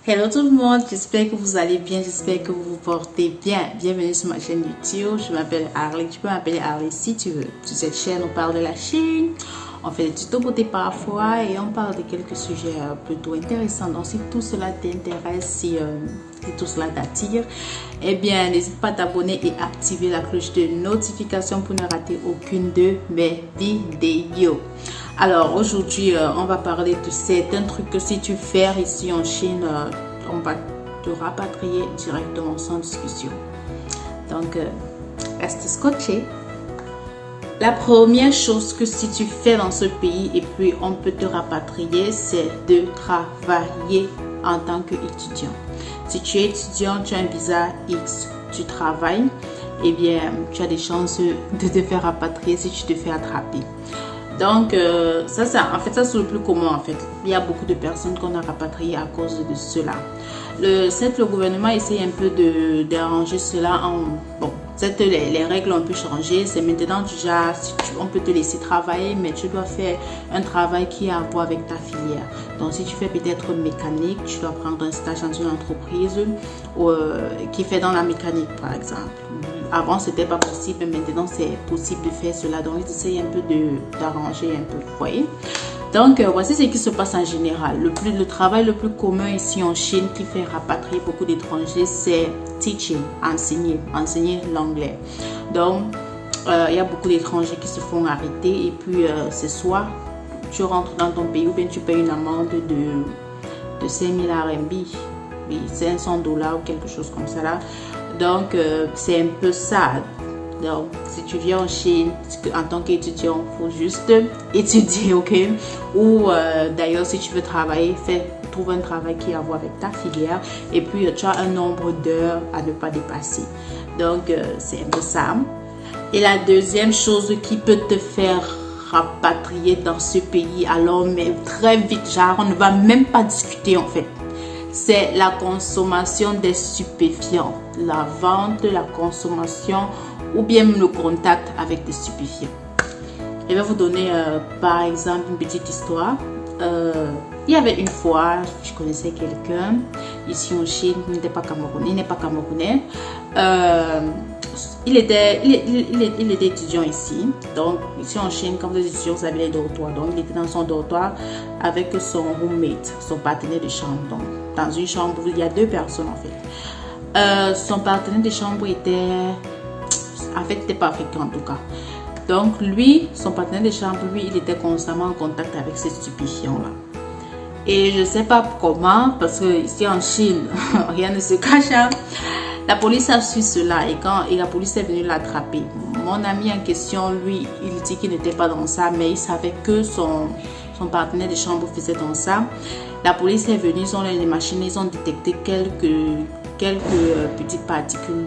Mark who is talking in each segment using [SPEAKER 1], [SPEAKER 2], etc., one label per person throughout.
[SPEAKER 1] Hello tout le monde, j'espère que vous allez bien, j'espère que vous vous portez bien. Bienvenue sur ma chaîne YouTube, je m'appelle Harley, tu peux m'appeler Harley si tu veux. Sur cette chaîne, on parle de la Chine, on fait des tutos beauté parfois et on parle de quelques sujets plutôt intéressants. Donc si tout cela t'intéresse, si tout cela t'attire, eh bien n'hésite pas à t'abonner et activer la cloche de notification pour ne rater aucune de mes vidéos. Alors aujourd'hui, on va parler de certains trucs que si tu fais ici en Chine, on va te rapatrier directement sans discussion. Donc, reste scotché. La première chose que si tu fais dans ce pays et puis on peut te rapatrier, c'est de travailler en tant qu'étudiant. Si tu es étudiant, tu as un visa X, tu travailles, eh bien, tu as des chances de te faire rapatrier si tu te fais attraper. Donc, ça c'est le plus commun en fait. Il y a beaucoup de personnes qu'on a rapatriées à cause de cela. Le gouvernement essaye un peu d'arranger cela bon, les règles ont un peu changé. C'est maintenant déjà, on peut te laisser travailler, mais tu dois faire un travail qui a à voir avec ta filière. Donc, si tu fais peut-être mécanique, tu dois prendre un stage dans une entreprise qui fait dans la mécanique, par exemple. Avant, c'était pas possible, mais maintenant, c'est possible de faire cela. Donc, ils essayent un peu d'arranger un peu, vous voyez. Donc, voici ce qui se passe en général. Le travail le plus commun ici en Chine qui fait rapatrier beaucoup d'étrangers, c'est teaching, enseigner l'anglais. Donc, il y a beaucoup d'étrangers qui se font arrêter et puis c'est soit tu rentres dans ton pays ou bien tu payes une amende de 5000 RMB, oui, $500 ou quelque chose comme ça là. Donc, c'est un peu ça. Donc, si tu viens en Chine, en tant qu'étudiant, il faut juste étudier, ok? Ou d'ailleurs, si tu veux travailler, trouve un travail qui a à voir avec ta filière. Et puis, tu as un nombre d'heures à ne pas dépasser. Donc, c'est un peu ça. Et la deuxième chose qui peut te faire rapatrier dans ce pays, alors, mais très vite, genre, on ne va même pas discuter en fait. C'est la consommation des stupéfiants, la vente, la consommation ou bien le contact avec des stupéfiants. Je vais vous donner par exemple une petite histoire. Il y avait une fois, je connaissais quelqu'un ici en Chine, il n'est pas camerounais. Il était étudiant ici. Donc, ici en Chine, quand vous êtes étudiant, vous avez les dortoirs. Donc, il était dans son dortoir avec son roommate, son partenaire de chambre. Donc, dans une chambre où il y a deux personnes en fait. Son partenaire de chambre était pas africain en tout cas. Donc, lui, son partenaire de chambre, lui, il était constamment en contact avec ces stupéfiants-là. Et je ne sais pas comment, parce que ici en Chine, rien ne se cache. Hein. La police a su cela et la police est venue l'attraper. Mon ami en question, lui, il dit qu'il n'était pas dans ça, mais il savait que son partenaire de chambre faisait dans ça. La police est venue, ils ont les machines, ils ont détecté quelques petites particules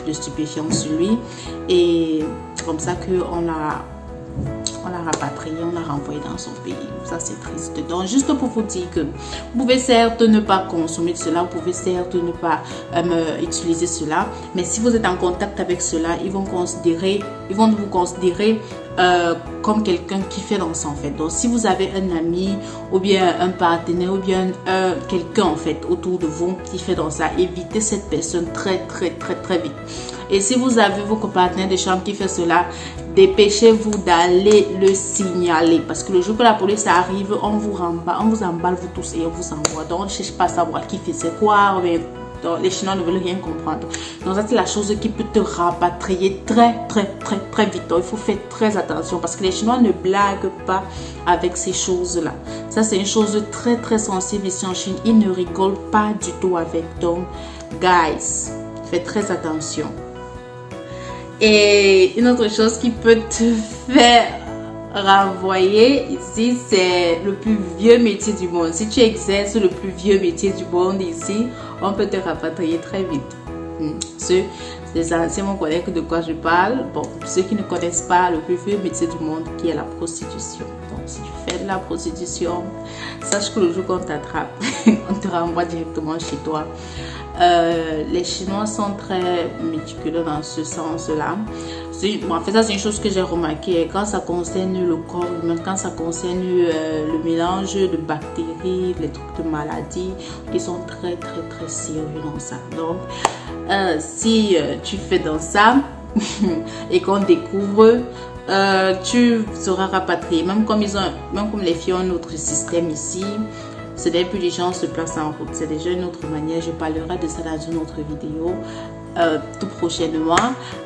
[SPEAKER 1] de stupéfiants sur lui. Et c'est comme ça qu'on l'a rapatrié, on l'a renvoyé dans son pays. Ça, c'est triste. Donc, juste pour vous dire que vous pouvez certes ne pas consommer de cela, vous pouvez certes ne pas utiliser cela, mais si vous êtes en contact avec cela, ils vont vous considérer comme quelqu'un qui fait dans ça en fait. Donc, si vous avez un ami ou bien un partenaire ou bien quelqu'un en fait autour de vous qui fait dans ça, évitez cette personne très vite. Et si vous avez vos partenaires de chambre qui fait cela, dépêchez-vous d'aller le signaler. Parce que le jour que la police arrive, on vous emballe vous tous et on vous envoie. Donc, on ne cherche pas à savoir qui faisait quoi. Donc, les Chinois ne veulent rien comprendre. Donc, ça, c'est la chose qui peut te rapatrier très vite. Donc, il faut faire très attention parce que les Chinois ne blaguent pas avec ces choses-là. Ça, c'est une chose très sensible ici en Chine. Ils ne rigolent pas du tout avec. Donc, guys, faites très attention. Et une autre chose qui peut te faire renvoyer ici, c'est le plus vieux métier du monde. Si tu exerces le plus vieux métier du monde ici, on peut te rapatrier très vite. Les anciens vont connaître de quoi je parle. Bon, ceux qui ne connaissent pas le plus vieux métier du monde qui est la prostitution. Donc, si tu fais de la prostitution, sache que le jour qu'on t'attrape, on te renvoie directement chez toi. Les Chinois sont très méticuleux dans ce sens-là. Bon, en fait, ça c'est une chose que j'ai remarqué. Quand ça concerne le corps humain, quand ça concerne le mélange de bactéries, les trucs de maladies, ils sont très sérieux dans ça. Donc, si tu fais dans ça et qu'on découvre, tu seras rapatrié. Même comme les filles ont un autre système ici. Ce n'est plus les gens se placent en route, c'est déjà une autre manière. Je parlerai de ça dans une autre vidéo tout prochainement.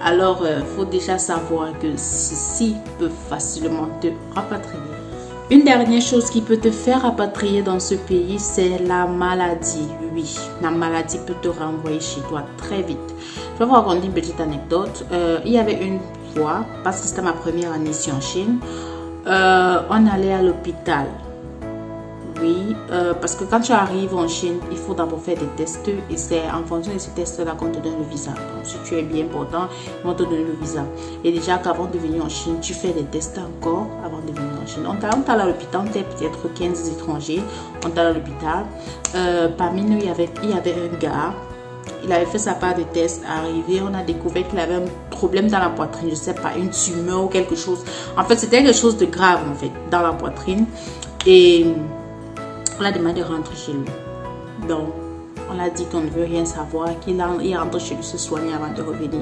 [SPEAKER 1] Alors, faut déjà savoir que ceci peut facilement te rapatrier. Une dernière chose qui peut te faire rapatrier dans ce pays, c'est la maladie. Oui, la maladie peut te renvoyer chez toi très vite. Je vais vous raconter une petite anecdote. Il y avait une fois, parce que c'était ma première année ici en Chine, on allait à l'hôpital. Oui, parce que quand tu arrives en Chine, il faut d'abord faire des tests et c'est en fonction de ces tests-là qu'on te donne le visa. Donc, si tu es bien portant, ils vont te donner le visa. Et déjà qu'avant de venir en Chine, tu fais des tests encore avant de venir en Chine. On t'a à l'hôpital, on était peut-être 15 étrangers, on t'a à l'hôpital. Parmi nous, il y avait un gars, il avait fait sa part de tests. Arrivé, on a découvert qu'il avait un problème dans la poitrine, je sais pas, une tumeur ou quelque chose. En fait, c'était quelque chose de grave en fait, dans la poitrine. Et on a demandé de rentrer chez lui. Donc, on a dit qu'on ne veut rien savoir, qu'il rentre chez lui se soigner avant de revenir.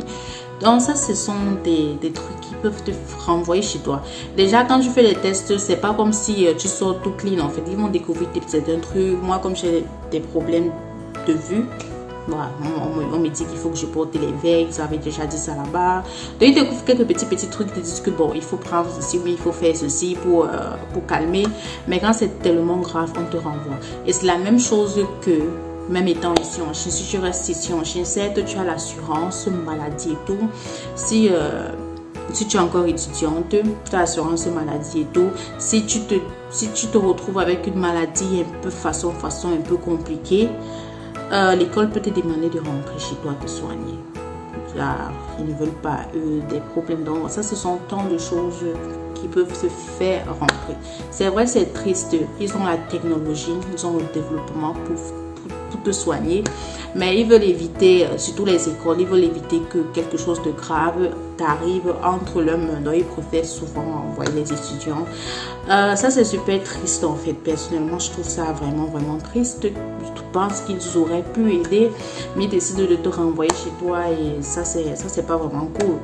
[SPEAKER 1] Donc, ça, ce sont des trucs qui peuvent te renvoyer chez toi. Déjà, quand tu fais les tests, c'est pas comme si tu sors tout clean. En fait, ils vont découvrir certains trucs. Moi, comme j'ai des problèmes de vue, voilà, on me dit qu'il faut que je porte les verres, ils avaient déjà dit ça là-bas. Donc ils découvrent quelques petits trucs, ils te disent que bon, il faut prendre ceci, oui, il faut faire ceci pour calmer. Mais quand c'est tellement grave, on te renvoie. Et c'est la même chose que, même étant ici en Chine, si tu restes ici en Chine, certes, tu as l'assurance maladie et tout. Si tu es encore étudiante, tu as l'assurance maladie et tout. Si tu te retrouves avec une maladie un peu façon un peu compliquée, l'école peut te demander de rentrer chez toi te soigner. Là, ils ne veulent pas des problèmes. Donc ça, ce sont tant de choses qui peuvent se faire rentrer. C'est vrai, c'est triste. Ils ont la technologie, ils ont le développement pour te soigner. Mais ils veulent éviter, surtout les écoles, ils veulent éviter que quelque chose de grave t'arrive entre leurs mains. Donc ils préfèrent souvent envoyer les étudiants. Ça, c'est super triste en fait. Personnellement, je trouve ça vraiment triste. Je pense qu'ils auraient pu aider, mais ils décident de te renvoyer chez toi et ça c'est pas vraiment cool.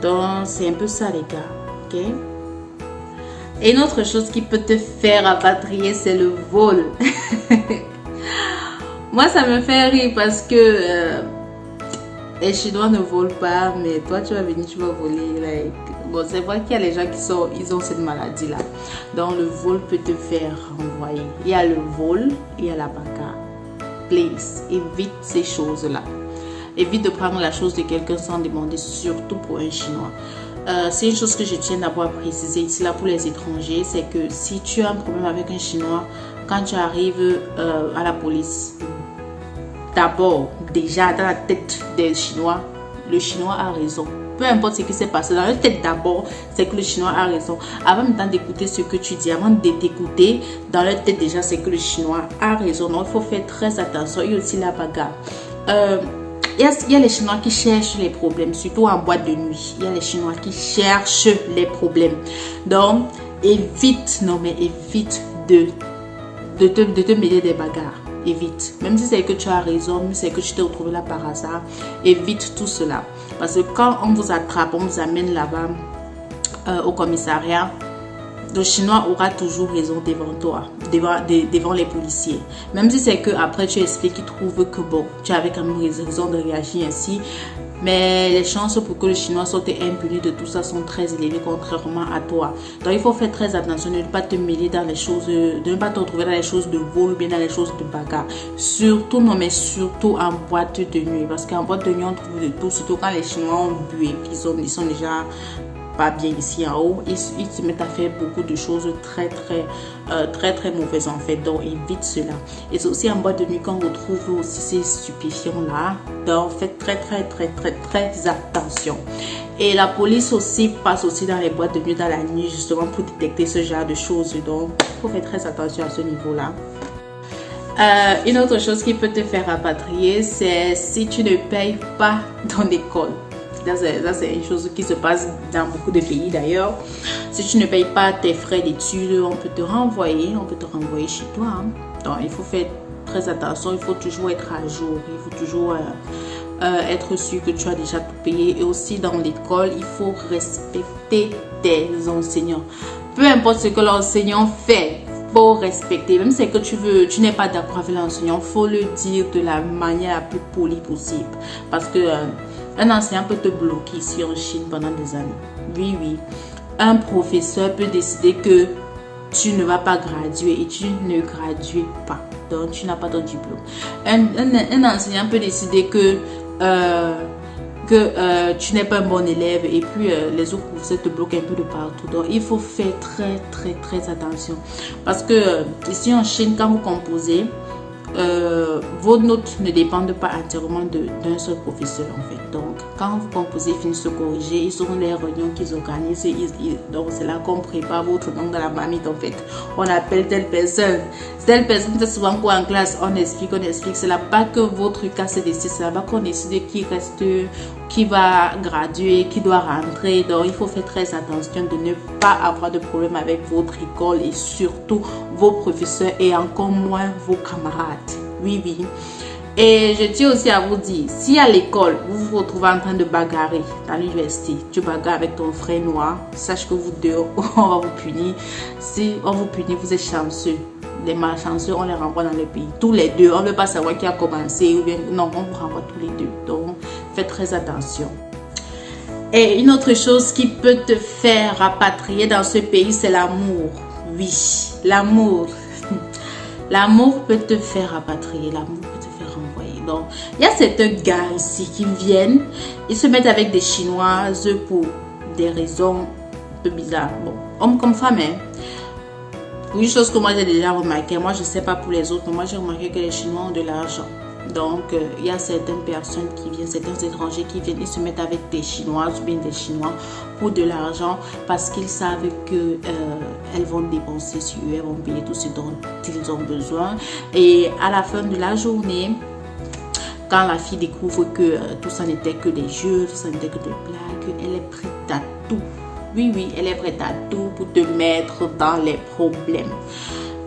[SPEAKER 1] Donc c'est un peu ça les gars, ok? Et une autre chose qui peut te faire rapatrier, c'est le vol. Moi, ça me fait rire parce que les Chinois ne volent pas, mais toi, tu vas venir, tu vas voler. Like. Bon, c'est vrai qu'il y a les gens ils ont cette maladie-là. Donc, le vol peut te faire renvoyer. Il y a le vol, il y a la bagarre. Please, évite ces choses-là. Évite de prendre la chose de quelqu'un sans demander, surtout pour un Chinois. C'est une chose que je tiens d'abord à préciser ici là pour les étrangers, c'est que si tu as un problème avec un Chinois, quand tu arrives à la police, d'abord, déjà dans la tête des Chinois, le Chinois a raison. Peu importe ce qui s'est passé, dans leur tête d'abord, c'est que le Chinois a raison. Avant même d'écouter ce que tu dis, avant de t'écouter, dans leur tête déjà, c'est que le Chinois a raison. Donc, il faut faire très attention. Il y a aussi la bagarre. Il y a les Chinois qui cherchent les problèmes, surtout en boîte de nuit. Il y a les Chinois qui cherchent les problèmes. Donc, évite de te mêler des bagarres. Évite. Même si c'est que tu as raison, même si c'est que tu t'es retrouvé là par hasard, évite tout cela. Parce que quand on vous attrape, on vous amène là-bas au commissariat, le Chinois aura toujours raison devant toi, devant les policiers. Même si c'est que après tu expliques qu'ils trouvent que bon, tu avais quand même raison de réagir ainsi. Mais les chances pour que le Chinois soit impuni de tout ça sont très élevées contrairement à toi. Donc il faut faire très attention de ne pas te mêler dans les choses, de ne pas te retrouver dans les choses de vol ou bien dans les choses de bagarre. Surtout, non mais surtout en boîte de nuit. Parce qu'en boîte de nuit on trouve de tout, surtout quand les Chinois ont bu et qu'ils sont déjà pas bien ici en haut, ils se mettent à faire beaucoup de choses très mauvaises en fait. Donc évite cela. Et c'est aussi en boîte de nuit qu'on retrouve aussi ces stupéfiants là. Donc faites très attention. Et la police aussi passe aussi dans les boîtes de nuit dans la nuit justement pour détecter ce genre de choses. Donc il faut faire très attention à ce niveau là. Une autre chose qui peut te faire rapatrier, c'est si tu ne payes pas ton école. Ça, c'est une chose qui se passe dans beaucoup de pays d'ailleurs. Si tu ne payes pas tes frais d'études, on peut te renvoyer chez toi. Hein. Donc, il faut faire très attention, il faut toujours être à jour, il faut toujours être sûr que tu as déjà tout payé. Et aussi dans l'école, il faut respecter tes enseignants. Peu importe ce que l'enseignant fait, faut respecter. Même si que tu n'es pas d'accord avec l'enseignant, faut le dire de la manière la plus polie possible. Parce que un enseignant peut te bloquer ici en Chine pendant des années. Oui. Un professeur peut décider que tu ne vas pas graduer et tu ne gradues pas. Donc, tu n'as pas ton diplôme. Un enseignant peut décider que tu n'es pas un bon élève et puis les autres professeurs te bloquent un peu de partout. Donc, il faut faire très attention. Parce que ici en Chine, quand vous composez, vos notes ne dépendent pas entièrement d'un seul professeur en fait. Donc, quand vous composez, finissez de corriger, ils ont les réunions qu'ils organisent. Donc, c'est là qu'on prépare votre nom dans la marmite en fait. On appelle telle personne. Telle personne, c'est souvent quoi en classe, on explique. C'est là-bas que votre cas se décide. C'est là-bas qu'on décide qui reste, qui va graduer, qui doit rentrer. Donc, il faut faire très attention de ne pas avoir de problème avec votre école et surtout vos professeurs et encore moins vos camarades. Oui. Et je tiens aussi à vous dire, si à l'école, vous vous retrouvez en train de bagarrer dans l'université, tu bagarres avec ton frère noir, sache que vous deux, on va vous punir. Si on vous punit, vous êtes chanceux. Les malchanceux, on les renvoie dans le pays. Tous les deux, on ne veut pas savoir qui a commencé ou bien non, on vous renvoie tous les deux. Donc, faites très attention. Et une autre chose qui peut te faire rapatrier dans ce pays, c'est l'amour. Oui, l'amour. L'amour peut te faire rapatrier, l'amour peut te faire renvoyer. Donc, il y a certains gars ici qui viennent, ils se mettent avec des Chinoises pour des raisons un peu bizarres. Bon, homme comme femme, hein. Une chose que moi j'ai déjà remarqué, moi je ne sais pas pour les autres, mais moi j'ai remarqué que les Chinois ont de l'argent. Donc, il y a certaines personnes qui viennent, certains étrangers qui viennent, ils se mettent avec des Chinoises ou bien des Chinois pour de l'argent parce qu'ils savent que elles vont dépenser sur eux, elles vont payer tout ce dont ils ont besoin. Et à la fin de la journée, quand la fille découvre que tout ça n'était que des jeux, tout ça n'était que des blagues, elle est prête à tout. Oui, elle est prête à tout pour te mettre dans les problèmes.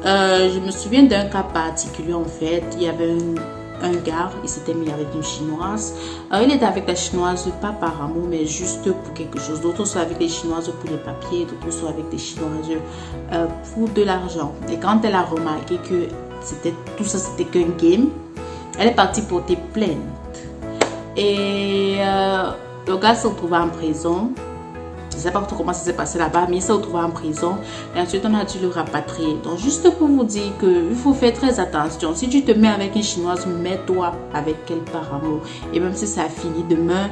[SPEAKER 1] Je me souviens d'un cas particulier en fait. Il y avait un gars, il s'était mis avec une Chinoise. Il était avec la Chinoise, pas par amour, mais juste pour quelque chose. D'autres sont avec les Chinoises pour les papiers, d'autres sont avec des Chinoises pour de l'argent. Et quand elle a remarqué que tout ça, c'était qu'un game, elle est partie porter plainte. Et le gars se retrouvait en prison. Je ne sais pas comment ça s'est passé là-bas, mais il s'est retrouvé en prison. Et ensuite, on a dû le rapatrier. Donc, juste pour vous dire qu'il faut faire très attention. Si tu te mets avec une Chinoise, mets-toi avec elle par amour. Et même si ça finit demain,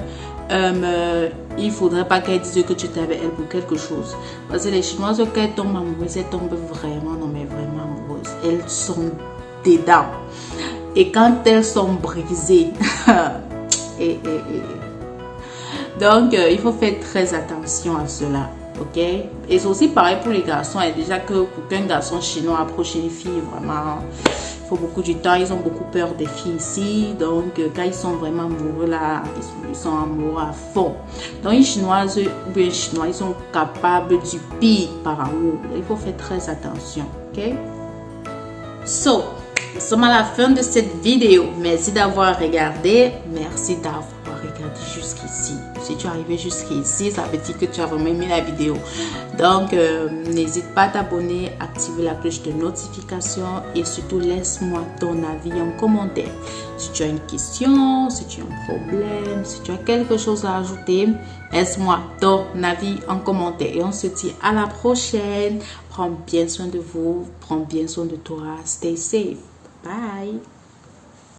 [SPEAKER 1] il ne faudrait pas qu'elle dise que tu étais avec elle pour quelque chose. Parce que les Chinoises, quand elles tombent amoureuses, elles tombent vraiment, non mais vraiment amoureuses. Elles sont dedans. Et quand elles sont brisées, donc, il faut faire très attention à cela, ok? Et c'est aussi pareil pour les garçons. Et déjà que pour qu'un garçon chinois approche une fille, vraiment, il faut beaucoup de temps. Ils ont beaucoup peur des filles ici. Donc, quand ils sont vraiment amoureux, là, ils sont amoureux à fond. Donc, une chinoise ou bien un chinois, ils sont capables du pire par amour. Il faut faire très attention, ok? So, nous sommes à la fin de cette vidéo. Merci d'avoir regardé. Merci d'avoir regardé jusqu'ici. Si tu es arrivé jusqu'ici, ça veut dire que tu as vraiment aimé la vidéo. Donc, n'hésite pas à t'abonner, activer la cloche de notification et surtout laisse-moi ton avis en commentaire. Si tu as une question, si tu as un problème, si tu as quelque chose à ajouter, laisse-moi ton avis en commentaire. Et on se dit à la prochaine. Prends bien soin de vous, prends bien soin de toi. Stay safe. Bye.